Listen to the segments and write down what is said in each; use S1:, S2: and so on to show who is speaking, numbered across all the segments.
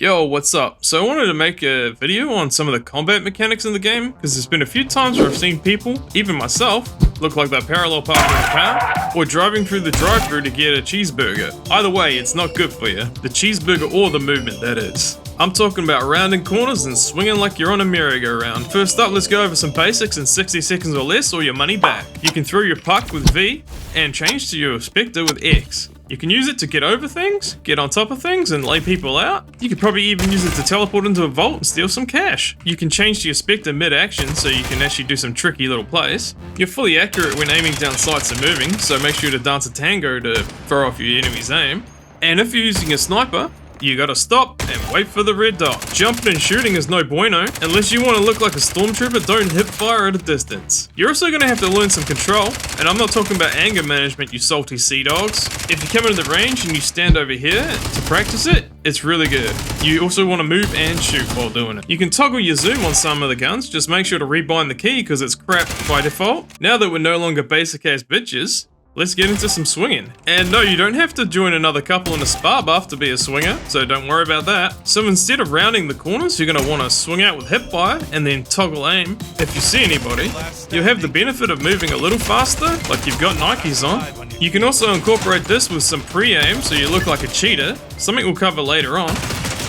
S1: Yo, what's up? So I wanted to make a video on some of the combat mechanics in the game, because there's been a few times where I've seen people, even myself, look like they're parallel parking a car, or driving through the drive-thru to get a cheeseburger. Either way, it's not good for you. The cheeseburger or the movement, that is. I'm talking about rounding corners and swinging like you're on a merry-go-round. First up, let's go over some basics in 60 seconds or less or your money back. You can throw your puck with V and change to your Spectre with X. You can use it to get over things, get on top of things, and lay people out. You could probably even use it to teleport into a vault and steal some cash. You can change to your Spectre mid-action so you can actually do some tricky little plays. You're fully accurate when aiming down sights and moving, so make sure to dance a tango to throw off your enemy's aim. And if you're using a sniper, you gotta stop and wait for the red dot. Jumping and shooting is no bueno. Unless you want to look like a stormtrooper, don't hip fire at a distance. You're also gonna have to learn some control, and I'm not talking about anger management, you salty sea dogs. If you come into the range and you stand over here to practice it, it's really good. You also want to move and shoot while doing it. You can toggle your zoom on some of the guns, just make sure to rebind the key because it's crap by default. Now that we're no longer basic ass bitches, let's get into some swinging. And no, you don't have to join another couple in a spa buff to be a swinger, so don't worry about that. So instead of rounding the corners, you're going to want to swing out with Hipfire and then toggle aim. If you see anybody, you'll have the benefit of moving a little faster, like you've got Nikes on. You can also incorporate this with some pre-aim so you look like a cheater, something we'll cover later on.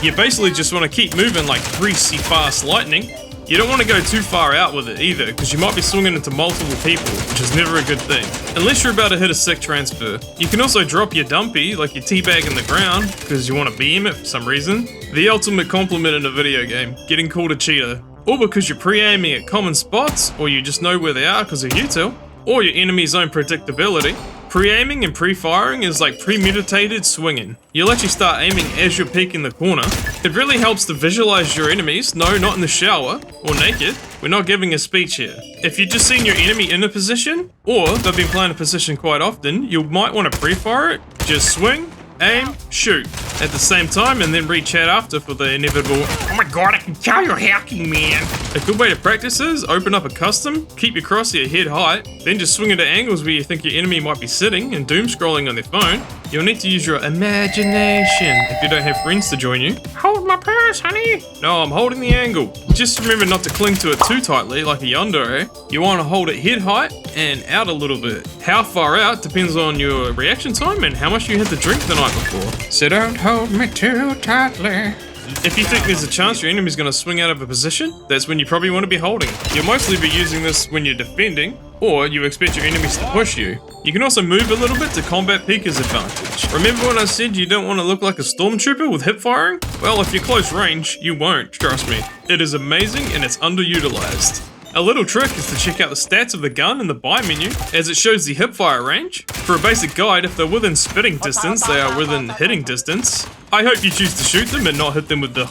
S1: You basically just want to keep moving like greasy fast lightning. You don't want to go too far out with it either, because you might be swinging into multiple people, which is never a good thing. Unless you're about to hit a sick transfer. You can also drop your dumpy, like your teabag in the ground, because you want to beam it for some reason. The ultimate compliment in a video game, getting called a cheater. Or because you're pre-aiming at common spots, or you just know where they are because of util, or your enemy's own predictability. Pre-aiming and pre-firing is like premeditated swinging. You'll actually start aiming as you're peeking the corner. It really helps to visualize your enemies. No, not in the shower or naked. We're not giving a speech here. If you've just seen your enemy in a position, or they've been playing a position quite often, you might want to pre-fire it. Just swing, aim, shoot at the same time, and then re-chat after for the inevitable, "Oh my god, I can tell you're hacking, man." A good way to practice is open up a custom, keep your crosshair head height, then just swing it at angles where you think your enemy might be sitting and doom scrolling on their phone. You'll need to use your imagination if you don't have friends to join you. Hold my purse, honey. No, I'm holding the angle. Just remember not to cling to it too tightly like a yandere. You want to hold it head height and out a little bit. How far out depends on your reaction time and how much you had to drink the night before. So don't hold me too tightly. If you think there's a chance your enemy's going to swing out of a position, that's when you probably want to be holding. You'll mostly be using this when you're defending, or you expect your enemies to push you. You can also move a little bit to combat Pika's advantage. Remember when I said you don't want to look like a stormtrooper with hip firing? Well, if you're close range, you won't, trust me. It is amazing and it's underutilized. A little trick is to check out the stats of the gun in the buy menu, as it shows the hipfire range. For a basic guide, if they're within spitting distance, they are within hitting distance. I hope you choose to shoot them and not hit them with the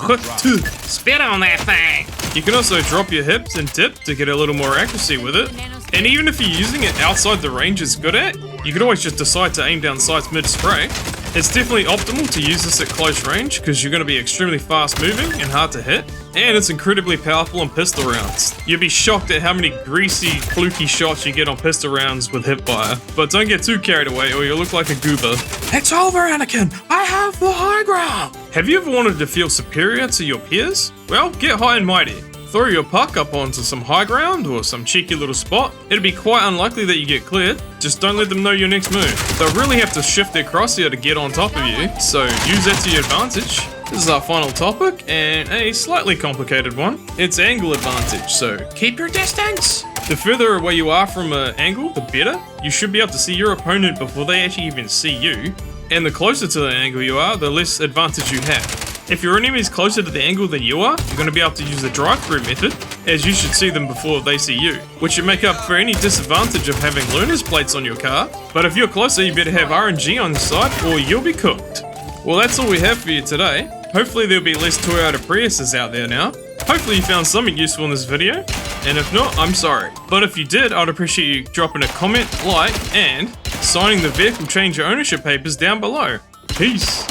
S1: spit on that thing. You can also drop your hips and dip to get a little more accuracy with it. And even if you're using it outside the range it's good at, you could always just decide to aim down sights mid-spray. It's definitely optimal to use this at close range because you're going to be extremely fast moving and hard to hit, and it's incredibly powerful in pistol rounds. You'll be shocked at how many greasy, fluky shots you get on pistol rounds with hipfire, but don't get too carried away or you'll look like a goober. It's over, Anakin! I have the high ground! Have you ever wanted to feel superior to your peers? Well, get high and mighty. Throw your puck up onto some high ground or some cheeky little spot. It'll be quite unlikely that you get cleared. Just don't let them know your next move. They'll really have to shift their crosshair to get on top of you, so use that to your advantage. This is our final topic, and a slightly complicated one. It's angle advantage, so keep your distance. The further away you are from an angle, the better. You should be able to see your opponent before they actually even see you. And the closer to the angle you are, the less advantage you have. If your enemy is closer to the angle than you are, you're going to be able to use the drive-thru method, as you should see them before they see you, which should make up for any disadvantage of having learner's plates on your car. But if you're closer, you better have RNG on your side or you'll be cooked. Well, that's all we have for you today. Hopefully there'll be less Toyota Priuses out there now. Hopefully you found something useful in this video, and if not, I'm sorry. But if you did, I'd appreciate you dropping a comment, like, and signing the vehicle change your ownership papers down below. Peace.